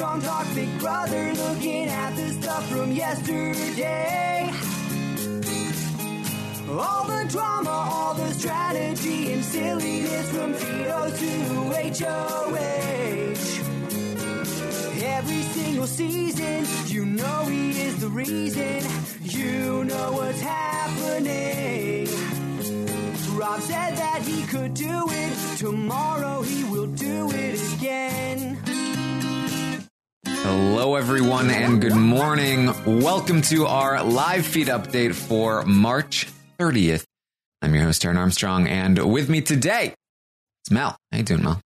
Armstrong talk, Big Brother, looking at the stuff from yesterday. All the drama, all the strategy and silliness from Tito to HOH. Every single season, you know he is the reason. You know what's happening. Rob said that he could do it. Tomorrow he will do it again. Hello, everyone, and good morning. Welcome to our live feed update for March 30th. I'm your host, Aaron Armstrong, and with me today is Mel. How you doing, Mel?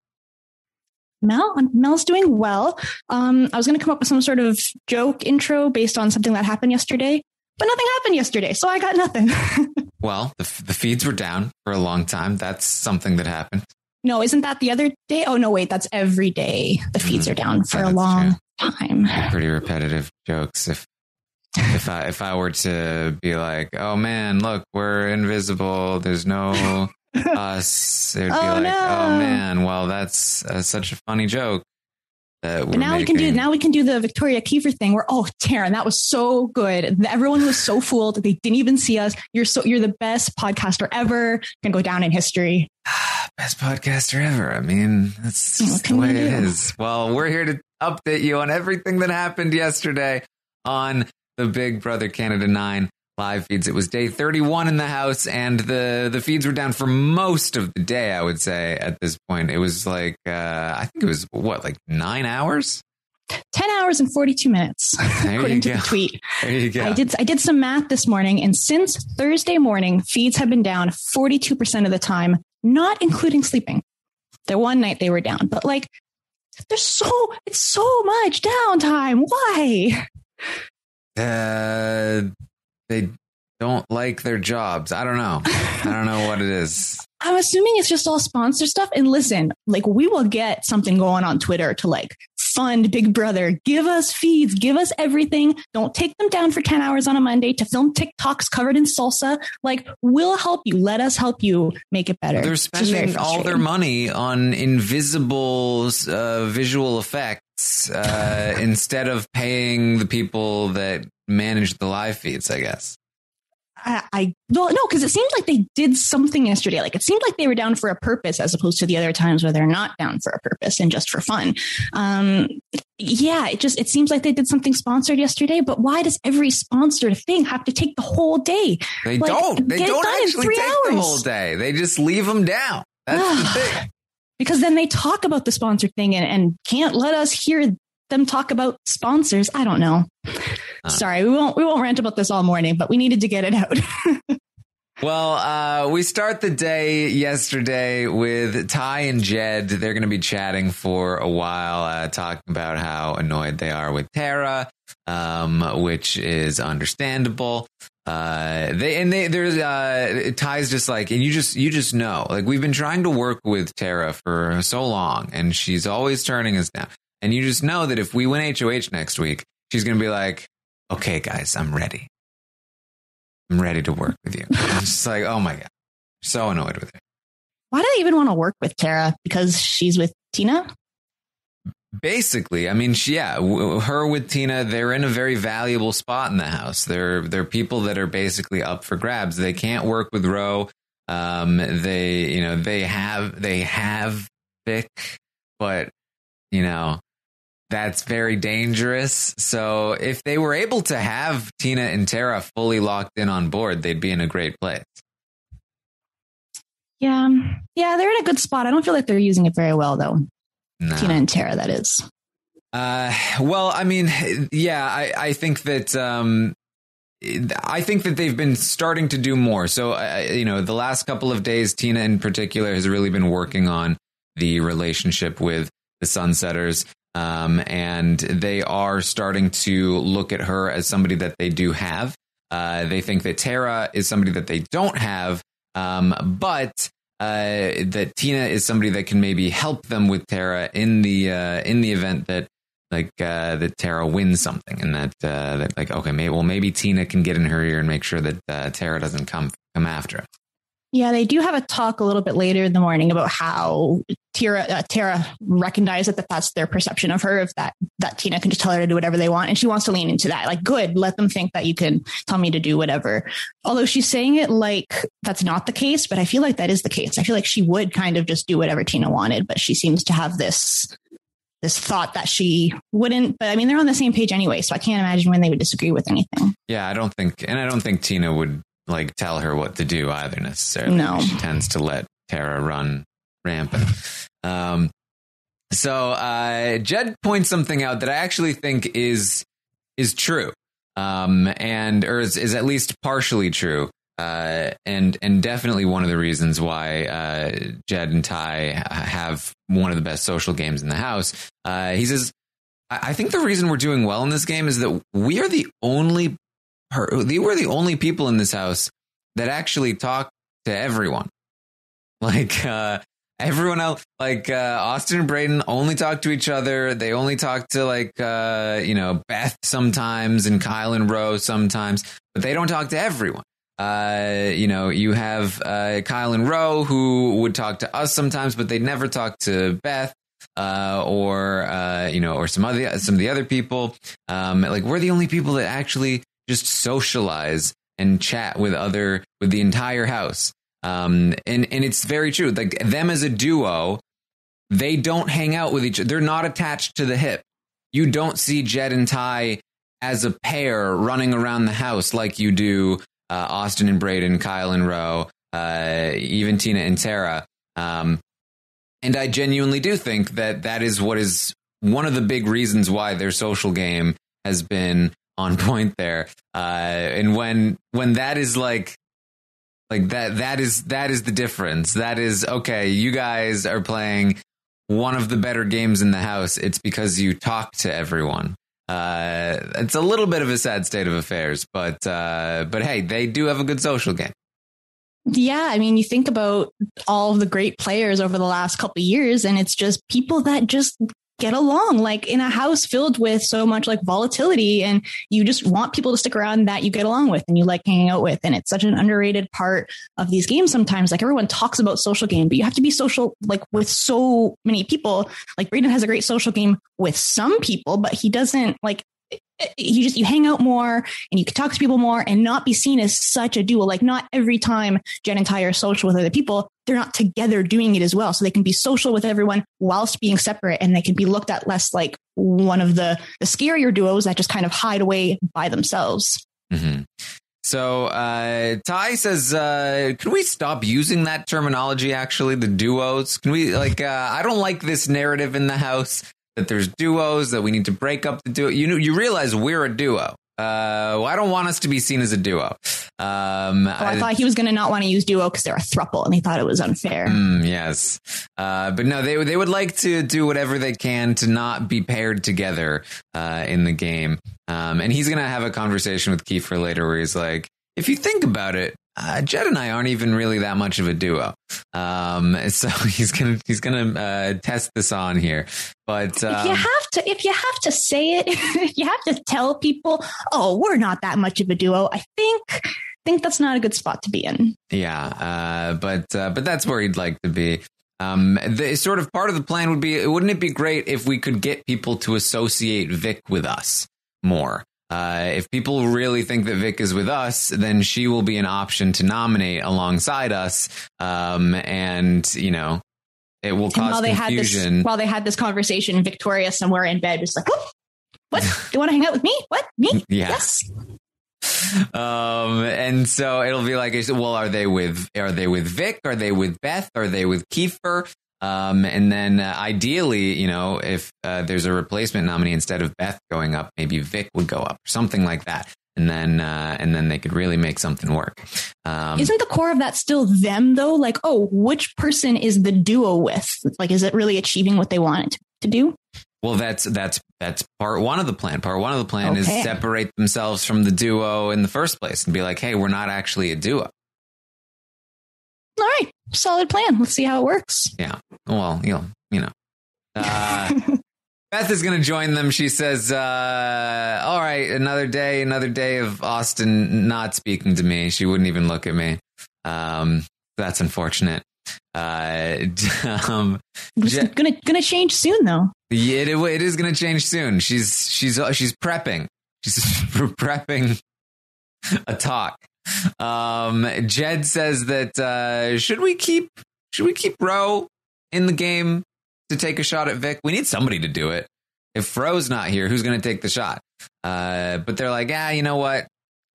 Mel's doing well. I was going to come up with some sort of joke intro based on something that happened yesterday, but nothing happened yesterday, so I got nothing. Well, the feeds were down for a long time. That's something that happened. No, isn't that the other day? Oh, no, wait, that's every day. The feeds are down for a long time. Pretty repetitive jokes. If I were to be like, oh man, look, we're invisible. There's no us. It would be like, no. Oh man, well that's such a funny joke. But now we can do the Victoria Kiefer thing where, oh, Taryn, that was so good. Everyone was so fooled. They didn't even see us. You're the best podcaster ever. Can go down in history. Best podcaster ever. I mean, that's just the way it is. Well, we're here to update you on everything that happened yesterday on the Big Brother Canada 9 live feeds. It was day 31 in the house, and the feeds were down for most of the day, I would say, at this point. It was like, I think it was, like 9 hours? 10 hours and 42 minutes, according to the tweet. There you go. I did some math this morning, and since Thursday morning, feeds have been down 42% of the time, not including sleeping. The one night they were down, but like, it's so much downtime. Why? They don't like their jobs. I don't know. I don't know what it is. I'm assuming it's just all sponsor stuff. And listen, like, we will get something going on Twitter to like fund Big Brother. Give us feeds, give us everything. Don't take them down for 10 hours on a Monday to film TikToks covered in salsa. Like, we'll help you. Let us help you make it better. They're spending all their money on invisible visual effects instead of paying the people that manage the live feeds, I guess. I don't know, because it seemed like they did something yesterday. Like, it seemed like they were down for a purpose as opposed to the other times where they're not down for a purpose and just for fun. It seems like they did something sponsored yesterday. But why does every sponsored thing have to take the whole day? They don't actually take the whole day. They just leave them down. That's the thing. Because then they talk about the sponsored thing and can't let us hear them talk about sponsors. I don't know. Sorry, we won't rant about this all morning, but we needed to get it out. Well, we start the day yesterday with Ty and Jed. They're going to be chatting for a while, talking about how annoyed they are with Tara, which is understandable. Ty's just like, and you just know, like, we've been trying to work with Tara for so long, and she's always turning us down. And you just know that if we win HOH next week, she's going to be like, okay, guys, I'm ready. I'm ready to work with you. I'm just like, oh my God. So annoyed with her. Why do they even want to work with Tara? Because she's with Tina? Basically, I mean, her with Tina, they're in a very valuable spot in the house. They're people that are basically up for grabs. They can't work with Ro. They have Vic, but that's very dangerous. So if they were able to have Tina and Tara fully locked in on board, they'd be in a great place. Yeah, they're in a good spot. I don't feel like they're using it very well, though. No. Tina and Tara, that is. Well, I mean, yeah, I think that they've been starting to do more. So, the last couple of days, Tina in particular has really been working on the relationship with the Sunsetters. And they are starting to look at her as somebody that they do have. They think that Tara is somebody that they don't have, but that Tina is somebody that can maybe help them with Tara in the event that that Tara wins something, and that okay, maybe Tina can get in her ear and make sure that Tara doesn't come after us. Yeah, they do have a talk a little bit later in the morning about how Tara recognized that that's their perception of her, that Tina can just tell her to do whatever they want. And she wants to lean into that. Like, good, let them think that you can tell me to do whatever. Although she's saying it like that's not the case, but I feel like that is the case. I feel like she would kind of just do whatever Tina wanted, but she seems to have this thought that she wouldn't. But I mean, they're on the same page anyway, so I can't imagine when they would disagree with anything. Yeah, I don't think Tina would like tell her what to do either necessarily. No. She tends to let Tara run rampant. So Jed points something out that I actually think is true, or is at least partially true, and definitely one of the reasons why Jed and Ty have one of the best social games in the house. He says, I think the reason we're doing well in this game is that we're the only people in this house that actually talk to everyone. Like everyone else, like Austin and Brayden only talk to each other. They only talk to Beth sometimes and Kyle and Rose sometimes, but they don't talk to everyone. You have Kyle and Ro who would talk to us sometimes, but they'd never talk to Beth or some of the other people. Like we're the only people that actually just socialize and chat with the entire house. And it's very true. Like them as a duo, they don't hang out with each other. They're not attached to the hip. You don't see Jed and Ty as a pair running around the house like you do Austin and Brayden, Kyle and Ro, even Tina and Tara. And I genuinely do think that is what is one of the big reasons why their social game has been on point there. And when that is like that is the difference. That is, okay, you guys are playing one of the better games in the house. It's because you talk to everyone. It's a little bit of a sad state of affairs, but hey, they do have a good social game. Yeah, I mean, you think about all of the great players over the last couple of years, and it's just people that just get along, like in a house filled with so much like volatility, and you just want people to stick around that you get along with and you like hanging out with. And it's such an underrated part of these games sometimes. Like everyone talks about social game, but you have to be social like with so many people. Like Brayden has a great social game with some people, but he doesn't like you hang out more and you can talk to people more and not be seen as such a duo. Like not every time Jen and Ty are social with other people, they're not together doing it as well. So they can be social with everyone whilst being separate, and they can be looked at less like one of the scarier duos that just kind of hide away by themselves. Mm-hmm. So Ty says, can we stop using that terminology? Actually, the duos, can we I don't like this narrative in the house that there's duos, that we need to break up the duo. You realize we're a duo. Well, I don't want us to be seen as a duo. I thought he was going to not want to use duo because they're a throuple, and he thought it was unfair. Yes. But no, they would like to do whatever they can to not be paired together in the game. And he's going to have a conversation with Kiefer later where he's like, if you think about it, Jed and I aren't even really that much of a duo. So he's gonna test this on here. But if you have to say it, if you have to tell people, oh, we're not that much of a duo, I think that's not a good spot to be in. Yeah, but that's where he'd like to be. The sort of part of the plan would be, wouldn't it be great if we could get people to associate Vic with us more? If people really think that Vic is with us, then she will be an option to nominate alongside us. And, it will cause confusion. While they had this conversation, Victoria somewhere in bed was like, what? Do you want to hang out with me? What? Me? Yeah. Yes. And so it'll be like, well, are they with Vic? Are they with Beth? Are they with Kiefer? And then ideally, if there's a replacement nominee, instead of Beth going up, maybe Vic would go up or something like that. And then they could really make something work. Isn't the core of that still them, though? Like, oh, which person is the duo with? Like, is it really achieving what they want it to do? Well, that's part one of the plan. Part one of the plan is separate themselves from the duo in the first place and be like, hey, we're not actually a duo. All right. Solid plan. Let's see how it works. Yeah. Well, Beth is going to join them. She says, all right, another day of Austin not speaking to me. She wouldn't even look at me. That's unfortunate. It's gonna change soon, though. Yeah, it is going to change soon. She's prepping. She's prepping a talk. Jed says that should we keep Ro in the game to take a shot at Vic? We need somebody to do it. If Ro's not here, who's going to take the shot? But they're like, you know what?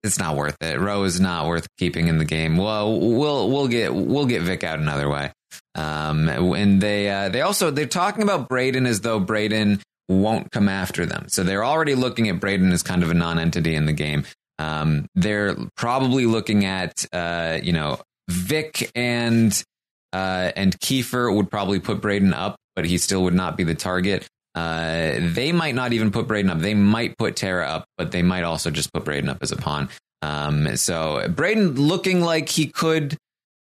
It's not worth it. Ro is not worth keeping in the game. Well, we'll get Vic out another way. And they're talking about Brayden as though Brayden won't come after them. So they're already looking at Brayden as kind of a non-entity in the game. They're probably looking at Vic and Kiefer would probably put Brayden up, but he still would not be the target. They might not even put Brayden up. They might put Tara up, but they might also just put Brayden up as a pawn. So Brayden looking like he could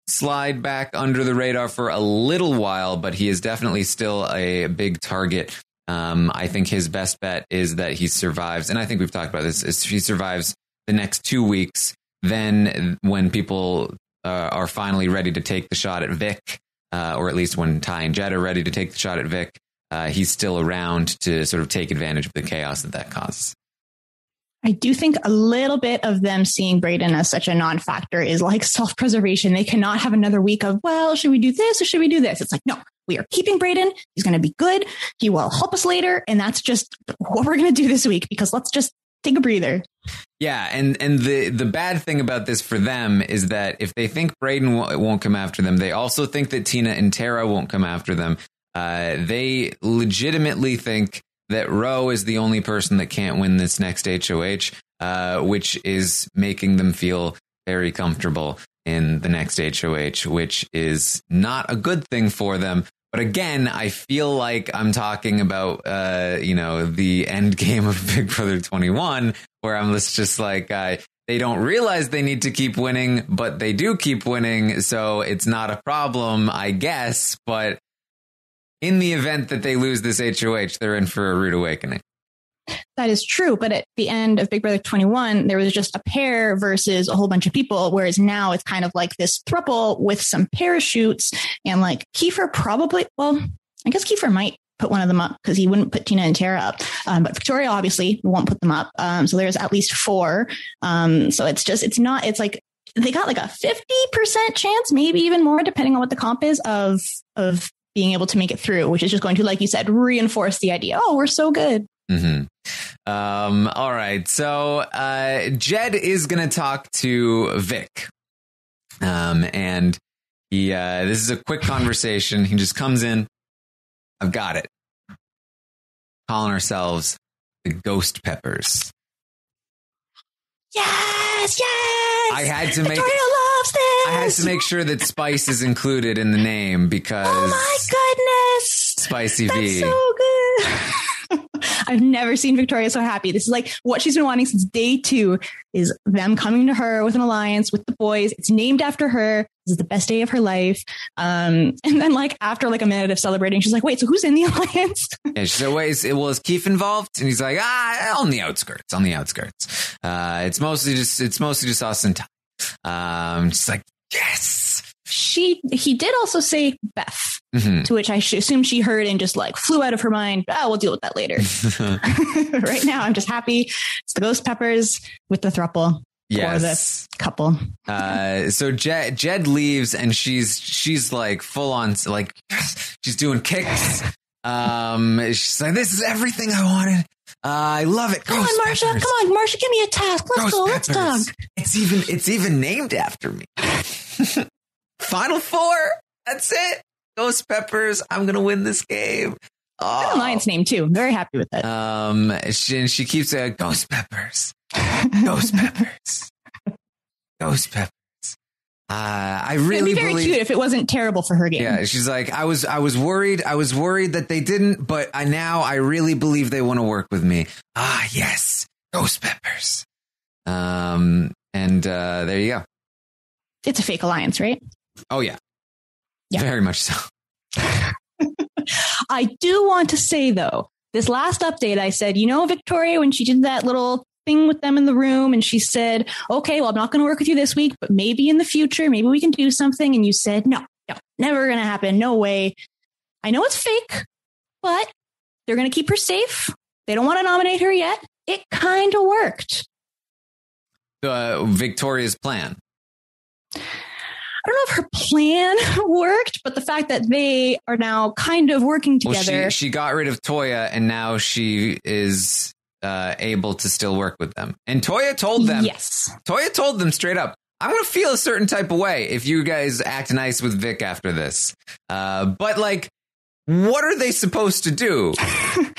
slide back under the radar for a little while, but he is definitely still a big target. I think his best bet is that he survives, and I think we've talked about this, is he survives the next 2 weeks. Then when people are finally ready to take the shot at Vic, or at least when Ty and Jed are ready to take the shot at Vic, he's still around to sort of take advantage of the chaos that causes. I do think a little bit of them seeing Brayden as such a non-factor is like self-preservation. They cannot have another week of, well, should we do this or should we do this? It's like, no, we are keeping Brayden. He's going to be good. He will help us later. And that's just what we're going to do this week, because let's just take a breather. Yeah. And the bad thing about this for them is that if they think Brayden won't come after them, they also think that Tina and Tara won't come after them. They legitimately think that Ro is the only person that can't win this next HOH, which is making them feel very comfortable in the next HOH, which is not a good thing for them. But again, I feel like I'm talking about, the end game of Big Brother 21, where I'm just like, they don't realize they need to keep winning, but they do keep winning. So it's not a problem, I guess. But in the event that they lose this HOH, they're in for a rude awakening. That is true. But at the end of Big Brother 21, there was just a pair versus a whole bunch of people. Whereas now it's kind of like this throuple with some parachutes, and like Kiefer probably, well, I guess Kiefer might put one of them up because he wouldn't put Tina and Tara up. But Victoria obviously won't put them up. So there's at least 4. So it's like they got like a 50% chance, maybe even more, depending on what the comp is of being able to make it through, which is just going to, like you said, reinforce the idea. Oh, we're so good. Mm-hmm. All right. So Jed is going to talk to Vic. And he this is a quick conversation. He just comes in. I've got it. Calling ourselves the Ghost Peppers. Yes. I had to Victoria loves this. I had to make sure that Spice is included in the name because, oh my goodness, Spicy that's V. so good. I've never seen Victoria so happy. This is like what she's been wanting since day 2, is them coming to her with an alliance with the boys. It's named after her. This is the best day of her life. And then like after like a minute of celebrating, she's like, wait, so who's in the alliance? Yeah, she said, wait, is Keith involved? And he's like, on the outskirts. It's mostly just us and Ty. She's like, yes. He did also say Beth, to which I assume she heard and just like flew out of her mind. We'll deal with that later. Right now, I'm just happy it's the Ghost Peppers with the throuple. Yes. For this couple. So Jed leaves and she's like full on, like she's doing kicks. She's like, this is everything I wanted. I love it. Come on, Marsha, give me a task. Let's go. Let's talk. It's even named after me. Final 4. That's it. Ghost Peppers. I'm going to win this game. Oh. Alliance name too. I'm very happy with it. She keeps saying Ghost Peppers. Ghost Peppers. Ghost Peppers. I really It'd be very cute if it wasn't terrible for her game. Yeah, she's like, I was worried that they didn't, but I really believe they want to work with me. Yes, Ghost Peppers. And there you go. It's a fake alliance, right? Oh yeah. Very much so. I do want to say though, this last update, I said, Victoria, when she did that little thing with them in the room and she said, okay, well, I'm not going to work with you this week, but maybe in the future, maybe we can do something. And you said, no, No, never going to happen. No way. I know it's fake, but they're going to keep her safe. They don't want to nominate her yet. It kind of worked. Victoria's plan. I don't know if her plan worked, but the fact that they are now kind of working together. Well, she got rid of Toya, and now she is able to still work with them. And Toya told them, Toya told them straight up, I'm going to feel a certain type of way if you guys act nice with Vic after this. But like, what are they supposed to do?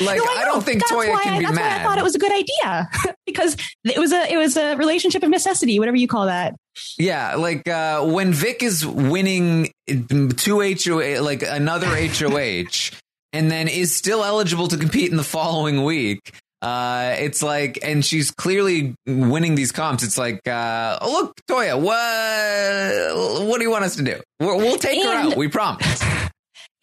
Like, I don't think Toya can be mad. That's why I thought it was a good idea because it was a relationship of necessity, whatever you call that. Yeah, like when Vic is winning two HOH, like another HOH, and then is still eligible to compete in the following week. It's like, and she's clearly winning these comps. It's like, look, Toya, what do you want us to do? We'll take her out. We promise.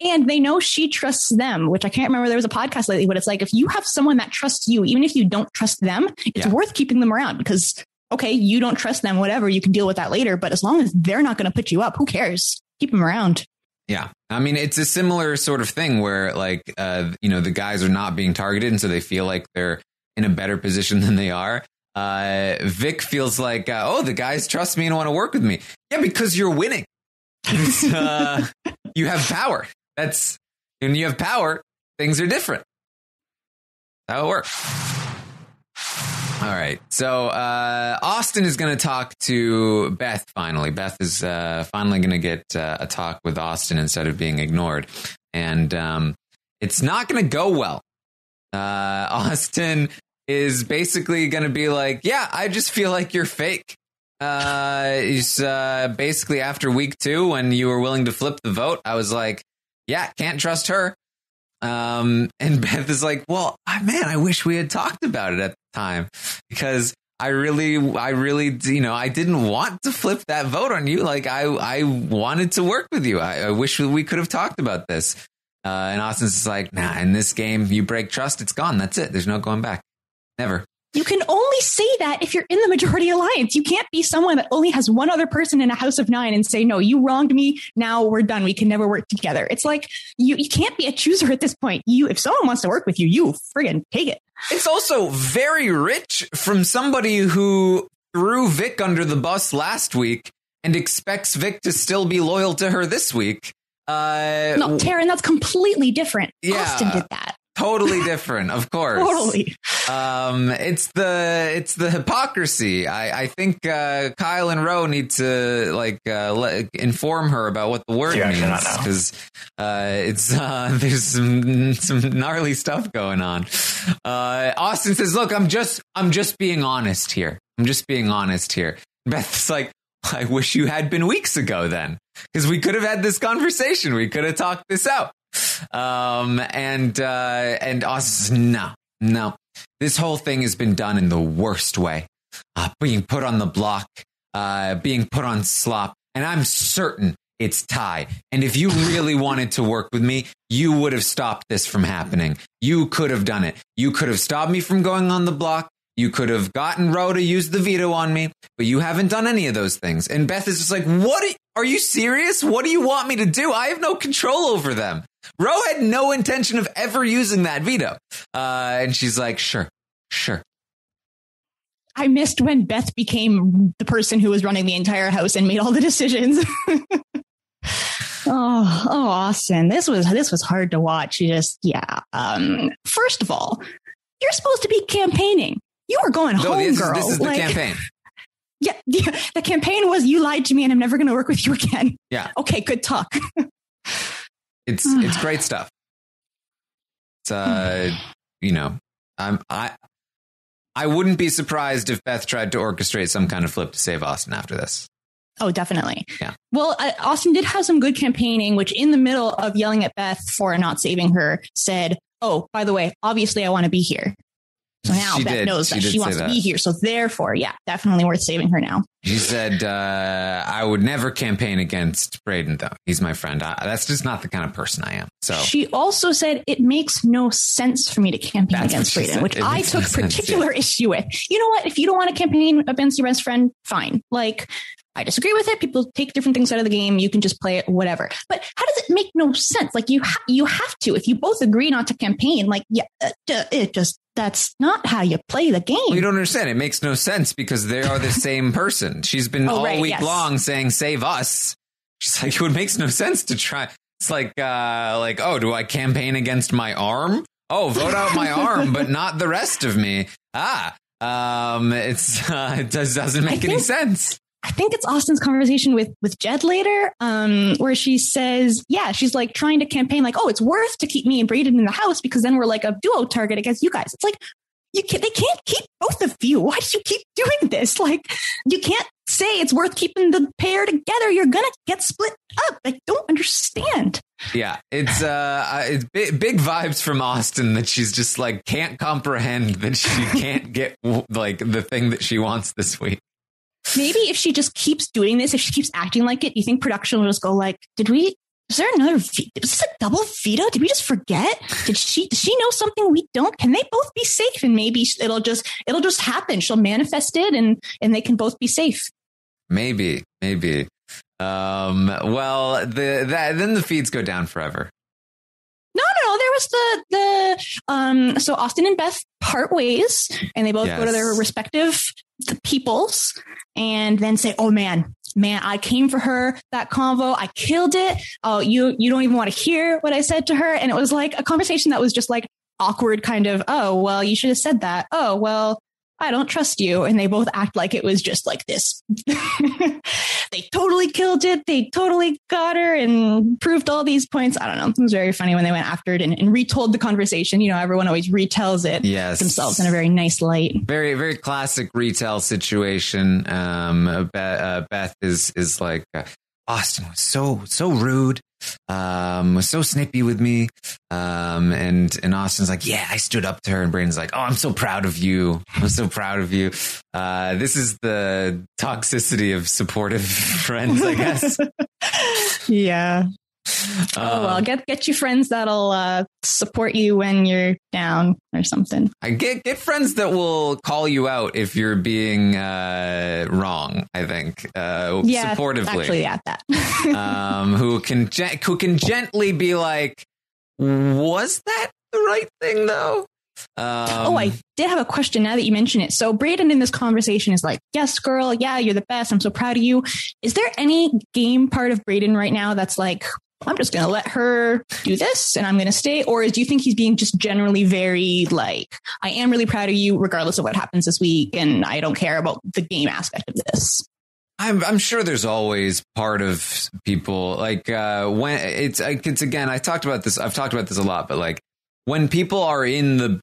And they know she trusts them, which I can't remember. There was a podcast lately, but it's like, if you have someone that trusts you, even if you don't trust them, it's worth keeping them around because, okay, you don't trust them, whatever, you can deal with that later. But as long as they're not going to put you up, who cares? Keep them around. Yeah. I mean, it's a similar sort of thing where like, the guys are not being targeted. And so they feel like they're in a better position than they are. Vic feels like, the guys trust me and want to work with me. Yeah, because you're winning. You have power. When you have power, things are different. That's how it works. All right. So Austin is going to talk to Beth finally. Beth is finally going to get a talk with Austin instead of being ignored. And it's not going to go well. Austin is basically going to be like, yeah, I just feel like you're fake. He's basically after week 2 when you were willing to flip the vote. I was like, yeah, can't trust her. And Beth is like, well, man, I wish we had talked about it at the time because I really, I didn't want to flip that vote on you. Like I wanted to work with you. I wish we could have talked about this. And Austin's just like, nah, in this game, you break trust, it's gone. That's it. There's no going back. Never. You can only say that if you're in the majority alliance. You can't be someone that only has one other person in a house of 9 and say, no, you wronged me. Now we're done. We can never work together. It's like you can't be a chooser at this point. If someone wants to work with you, you friggin' take it. It's also very rich from somebody who threw Vic under the bus last week and expects Vic to still be loyal to her this week. No, Taryn, that's completely different. Yeah, Austin did that. Totally different, of course. Totally. It's the hypocrisy. I think Kyle and Ro need to inform her about what the word means because it's there's some gnarly stuff going on. Austin says, "Look, I'm just being honest here. I'm just being honest here." Beth's like, I wish you had been weeks ago then, because we could have had this conversation. We could have talked this out. And Austin says, no, this whole thing has been done in the worst way, being put on the block, being put on slop. And I'm certain it's Ty. And if you really wanted to work with me, you would have stopped this from happening. You could have done it. You could have stopped me from going on the block. You could have gotten Ro to use the veto on me, but you haven't done any of those things. And Beth is just like, are you serious? What do you want me to do? I have no control over them. Ro had no intention of ever using that veto. And she's like, sure. I missed when Beth became the person who was running the entire house and made all the decisions. Oh, Austin, this was hard to watch. First of all, you're supposed to be campaigning. You were going home, girl. This is the campaign. Yeah, the campaign was you lied to me and I'm never going to work with you again. Yeah. Okay, good talk. It's great stuff. It's I wouldn't be surprised if Beth tried to orchestrate some kind of flip to save Austin after this. Oh, definitely. Yeah. Well, Austin did have some good campaigning, which in the middle of yelling at Beth for not saving her said, oh, by the way, obviously I want to be here. So now Beth knows that she wants to be here. So therefore, yeah, definitely worth saving her now. She said, I would never campaign against Brayden, though. He's my friend. That's just not the kind of person I am. So she also said it makes no sense for me to campaign against Brayden, which I took particular issue with. You know what? If you don't want to campaign against your best friend, fine. Like, I disagree with it. People take different things out of the game. You can just play it, whatever. But how does it make no sense? Like you have to, if you both agree not to campaign, like, that's not how you play the game. Well, you don't understand. It makes no sense because they are the same person. She's been week long saying, save us. She's like, it makes no sense to try. It's like, oh, do I campaign against my arm? Oh, vote out my arm, but not the rest of me. It doesn't make any sense. I think it's Austin's conversation with Jed later, where she says, she's like trying to campaign like, oh, it's worth to keep me and Brayden in the house because then we're like a duo target against you guys. It's like, they can't keep both of you. Why do you keep doing this? Like, you can't say it's worth keeping the pair together. You're going to get split up. I don't understand. Yeah, it's big vibes from Austin that she's just like can't comprehend that she can't get like the thing that she wants this week. Maybe if she just keeps doing this, if she keeps acting like it, you think production will just go like, is there another, is this a double veto? Did we just forget? Does she know something we don't? Can they both be safe? And maybe it'll just happen. She'll manifest it and they can both be safe. Maybe. Then the feeds go down forever. No. There was so Austin and Beth part ways and they both go to their respective peoples and then say, oh man, I came for her, that convo. I killed it. Oh, you don't even want to hear what I said to her. And it was like a conversation that was just like awkward kind of, oh, well, you should have said that. Oh, well, I don't trust you. And they both act like it was just like this. They totally killed it. They totally got her and proved all these points. I don't know. It was very funny when they went after it and retold the conversation. You know, everyone always retells it themselves in a very nice light. Very, very classic retell situation. Beth is like, Austin was so rude. Was so snippy with me. And Austin's like, yeah, I stood up to her. And Brayden's like, oh, I'm so proud of you. I'm so proud of you. This is the toxicity of supportive friends, I guess. Yeah. Well, get you friends that'll support you when you're down or something. I get friends that will call you out if you're being wrong. I think supportively. Actually, at that. Who can gently be like, was that the right thing though? I did have a question now that you mention it. So Brayden in this conversation is like, yes, girl. Yeah, you're the best. I'm so proud of you. Is there any game part of Brayden right now that's like, I'm just going to let her do this and I'm going to stay? Or do you think he's being just generally very like, I am really proud of you regardless of what happens this week and I don't care about the game aspect of this? I'm sure there's always part of people like when it's again, I've talked about this a lot, but like when people are in the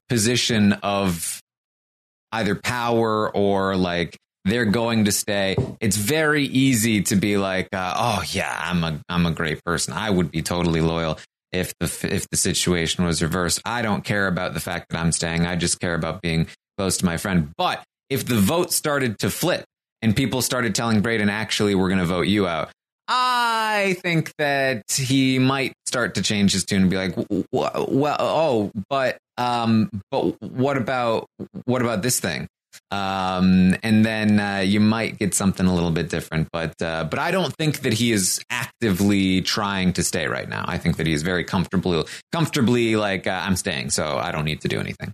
position of either power or like they're going to stay, it's very easy to be like, oh yeah, I'm a great person. I would be totally loyal if the situation was reversed. I don't care about the fact that I'm staying. I just care about being close to my friend. But if the vote started to flip and people started telling Brayden, actually, we're going to vote you out, I think that he might start to change his tune and be like, but what about this thing? And then you might get something a little bit different, but I don't think that he is actively trying to stay right now. I think that he is very comfortably like, I'm staying, so I don't need to do anything.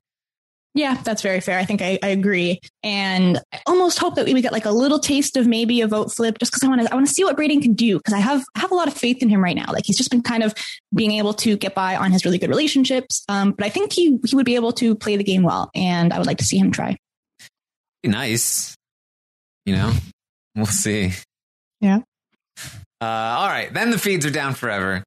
Yeah, that's very fair. I think I agree. And I almost hope that we get like a little taste of maybe a vote flip just because I want to see what Brayden can do, because I have a lot of faith in him right now. Like he's just been kind of being able to get by on his really good relationships. But I think he would be able to play the game well, and I would like to see him try. Be nice. You know, we'll see. Yeah. All right. Then the feeds are down forever.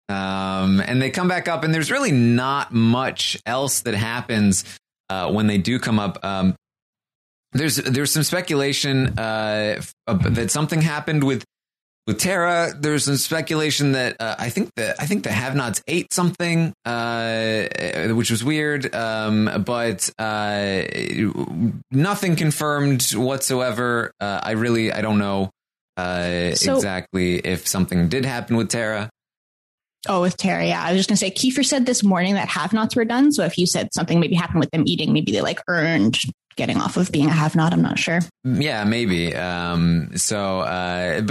And they come back up, and there's really not much else that happens when they do come up. There's some speculation that something happened with Tara. There's some speculation that I think the Have-Nots ate something, which was weird. But nothing confirmed whatsoever. I don't know exactly if something did happen with Tara. Oh, with Tara, yeah. I was just going to say, Kiefer said this morning that Have-Nots were done. So if you said something maybe happened with them eating, maybe they like earned getting off of being a have-not. I'm not sure. Yeah, maybe. But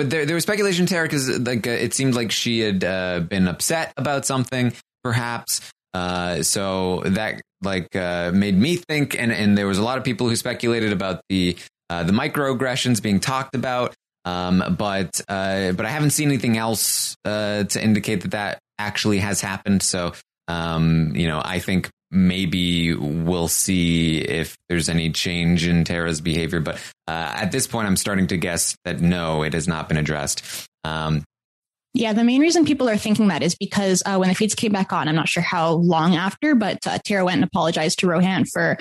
there was speculation, Tara, because like it seemed like she had been upset about something, perhaps. So that made me think, and there was a lot of people who speculated about the microaggressions being talked about. But I haven't seen anything else to indicate that actually has happened. So I think maybe we'll see if there's any change in Tara's behavior. But at this point, I'm starting to guess that no, it has not been addressed. Yeah, the main reason people are thinking that is because when the feeds came back on, I'm not sure how long after, but Tara went and apologized to Rohan for,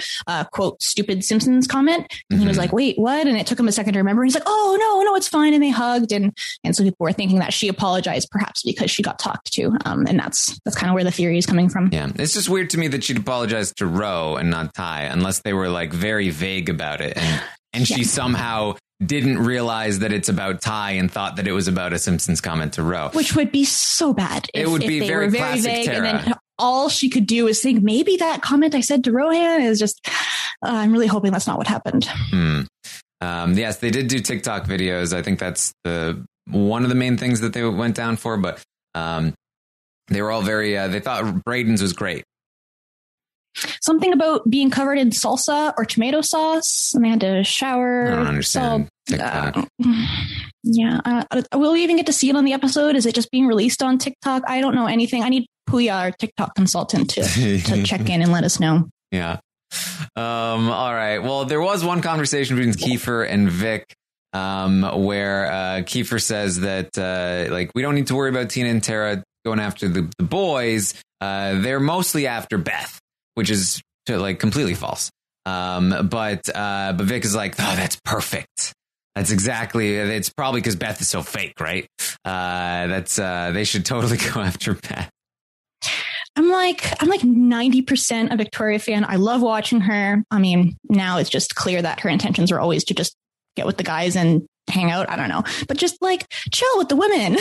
quote, stupid Simpsons comment. And he was like, wait, what? And it took him a second to remember. He's like, oh, no, it's fine. And they hugged. And so people were thinking that she apologized perhaps because she got talked to. And that's kind of where the theory is coming from. Yeah, it's just weird to me that she'd apologized to Ro and not Ty, unless they were like very vague about it. And she somehow didn't realize that it's about Ty and thought that it was about a Simpsons comment to Ro. Which would be so bad. It would be very vague. Tara. And then all she could do is think, maybe that comment I said to Rohan is just, I'm really hoping that's not what happened. Yes, they did do TikTok videos. I think that's one of the main things that they went down for. But they were all very, they thought Braden's was great. Something about being covered in salsa or tomato sauce, and they had to shower. I don't understand TikTok. Will we even get to see it on the episode? Is it just being released on TikTok? I don't know anything. I need Puya, our TikTok consultant, to check in and let us know. Yeah. All right. Well, there was one conversation between Kiefer and Vic where Kiefer says that we don't need to worry about Tina and Tara going after the boys. They're mostly after Beth, which is completely false. But Vic is like, oh, that's perfect. That's exactly. It's probably because Beth is so fake, right? They should totally go after Beth. I'm like 90% a Victoria fan. I love watching her. I mean, now it's just clear that her intentions are always to just get with the guys and hang out. I don't know, but just chill with the women.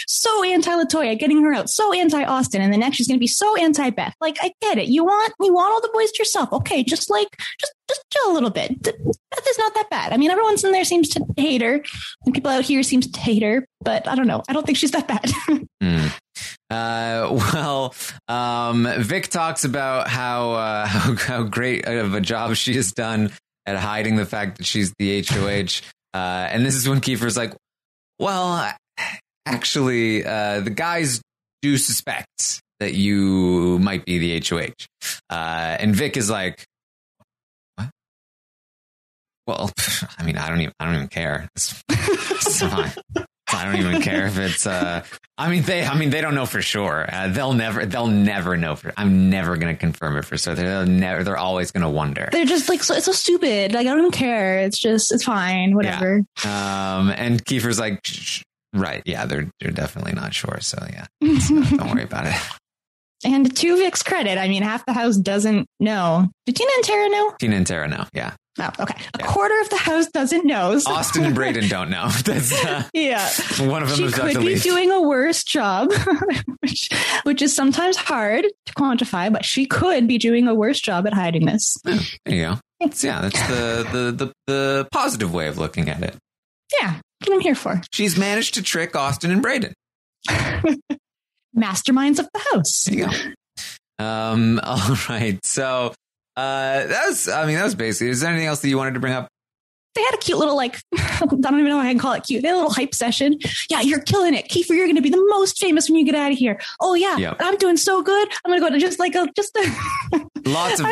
So anti Latoya, getting her out. So anti Austin, and the next she's going to be so anti Beth. I get it. You want all the boys to yourself. Okay, just chill a little bit. Beth is not that bad. I mean, everyone's in there seems to hate her, and people out here seems to hate her. But I don't know. I don't think she's that bad. Vic talks about how great of a job she has done at hiding the fact that she's the HOH. And this is when Kiefer's like, well, actually, the guys do suspect that you might be the HOH. And Vic is like, what? Well, I mean, I don't even care. It's fine. I don't even care if it's, they don't know for sure. They'll never know I'm never going to confirm it for sure. They're always going to wonder. They're just it's so stupid. I don't even care. It's fine. Whatever. Yeah. And Kiefer's like, shh. Right. Yeah. They're definitely not sure. So yeah, don't worry about it. And to Vic's credit, I mean, half the house doesn't know. Do Tina and Tara know? Tina and Tara know. Yeah. Oh, okay. A quarter of the house doesn't know. So. Austin and Braden don't know. That's, yeah. One of them is could be doing a worse job, which is sometimes hard to quantify, but she could be doing a worse job at hiding this. Yeah, there you go. That's the positive way of looking at it. Yeah. That's what I'm here for. She's managed to trick Austin and Braden. Masterminds of the house. There you go. All right. So that was basically. Is there anything else that you wanted to bring up? They had a cute little, I don't even know how I can call it cute. They had a little hype session. Yeah, you're killing it. Kiefer, you're going to be the most famous when you get out of here. Oh, yeah. Yep. I'm doing so good. I'm going to go to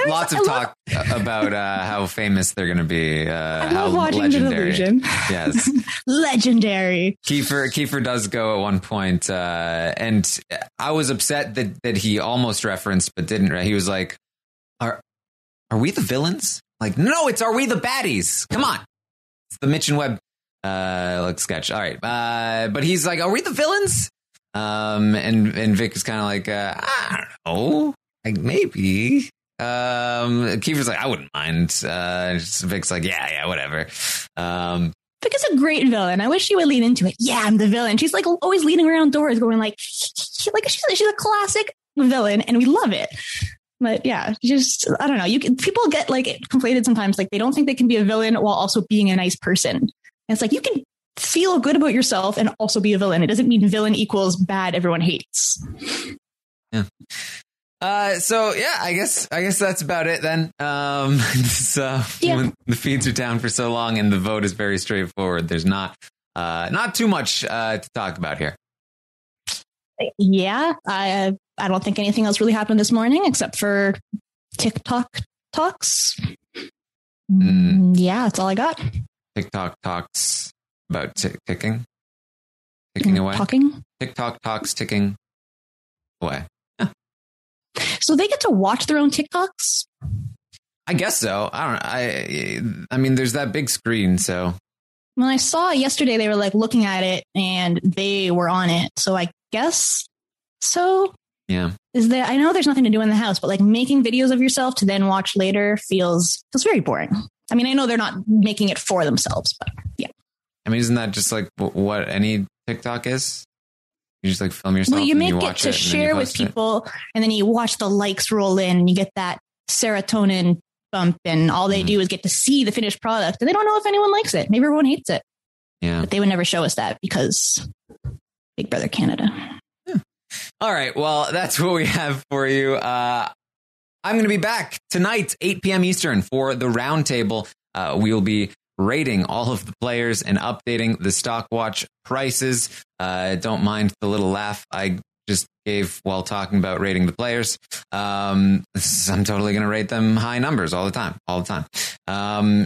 lots of talk about how famous they're going to be. I love watching legendary. The Delusion. Yes. Legendary. Kiefer does go at one point, and I was upset that he almost referenced, but didn't. He was like, are we the villains? Like, no, it's are we the baddies? Come on. It's the Mitch and Webb sketch. All right. But he's like, are we the villains? And Vic is kind of like, I don't know. Like, maybe. Kiefer's like, I wouldn't mind. Vic's like, yeah, whatever. Vic is a great villain. I wish she would lean into it. Yeah, I'm the villain. She's like always leading around doors going she's a classic villain and we love it. But yeah, just, I don't know. People get like conflated sometimes. Like they don't think they can be a villain while also being a nice person. And it's like, you can feel good about yourself and also be a villain. It doesn't mean villain equals bad, everyone hates. Yeah. So yeah, I guess that's about it then. When the feeds are down for so long and the vote is very straightforward, there's not too much to talk about here. Yeah, I don't think anything else really happened this morning except for TikTok talks. Yeah, that's all I got. TikTok talks about ticking away. Talking. TikTok talks ticking away. Yeah. So they get to watch their own TikToks? I guess so. I don't know. I mean, there's that big screen, so. When I saw yesterday, they were like looking at it and they were on it. So I guess so. Yeah. I know there's nothing to do in the house, but like making videos of yourself to then watch later feels very boring. I mean, I know they're not making it for themselves, but yeah. I mean, isn't that just like what any TikTok is? You just like film yourself. Well, you and make you it watch to share with people, and then you watch the likes roll in, and you get that serotonin bump, and all they do is get to see the finished product, and they don't know if anyone likes it. Maybe everyone hates it. Yeah, but they would never show us that because Big Brother Canada. Yeah. All right, well, that's what we have for you. I'm going to be back tonight, 8 p.m. Eastern, for the roundtable. We'll be rating all of the players and updating the stock watch prices. Don't mind the little laugh I just gave while talking about rating the players. I'm totally going to rate them high numbers all the time.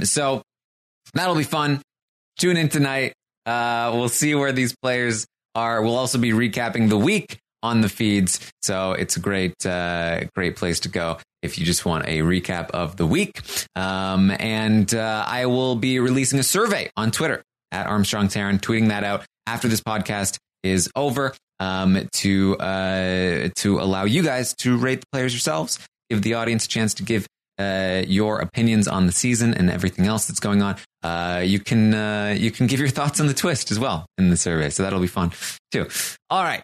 So that'll be fun. Tune in tonight. We'll see where these players are. We'll also be recapping the week on the feeds. So it's a great place to go if you just want a recap of the week. And I will be releasing a survey on Twitter at Armstrong Taran, tweeting that out after this podcast is over, to allow you guys to rate the players yourselves, give the audience a chance to give your opinions on the season and everything else that's going on. You can give your thoughts on the twist as well in the survey. So that'll be fun too. All right.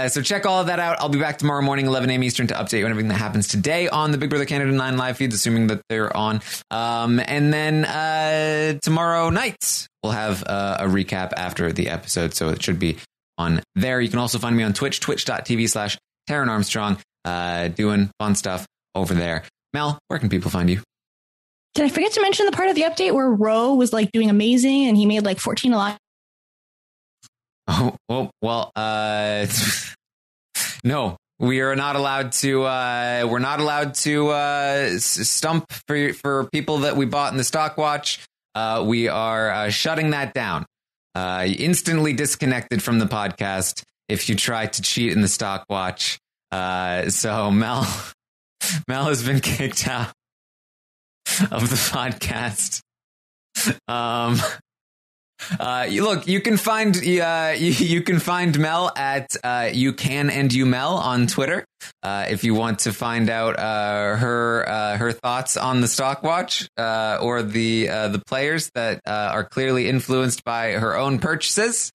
So check all of that out. I'll be back tomorrow morning, 11 a.m. Eastern, to update you on everything that happens today on the Big Brother Canada 9 live feeds, assuming that they're on. And then tomorrow night, we'll have a recap after the episode. So it should be on there. You can also find me on Twitch, twitch.tv/Taran Armstrong, doing fun stuff over there. Mel, where can people find you? Did I forget to mention the part of the update where Ro was like doing amazing and he made like 14 alive? Oh, well, no, we are not allowed to. We're not allowed to stump for people that we bought in the stock watch. We are shutting that down. Instantly disconnected from the podcast if you try to cheat in the stock watch. So Mel has been kicked out of the podcast. Look, you can find Mel at You Can and You Mel on Twitter if you want to find out her thoughts on the stock watch or the players that are clearly influenced by her own purchases.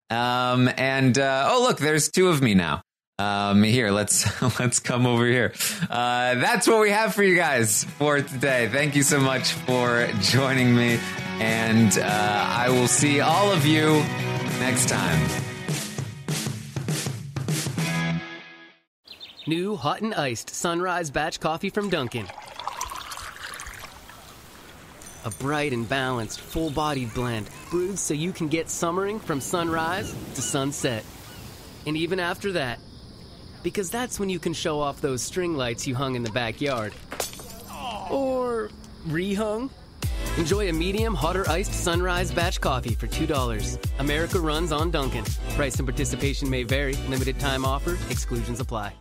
Look, there's two of me now. Here, let's come over here. That's what we have for you guys for today. Thank you so much for joining me, and I will see all of you next time. New hot and iced Sunrise Batch Coffee from Dunkin'. A bright and balanced, full-bodied blend brewed so you can get summering from sunrise to sunset. And even after that, because that's when you can show off those string lights you hung in the backyard. Or rehung. Enjoy a medium, hotter iced Sunrise Batch Coffee for $2. America runs on Dunkin'. Price and participation may vary. Limited time offer. Exclusions apply.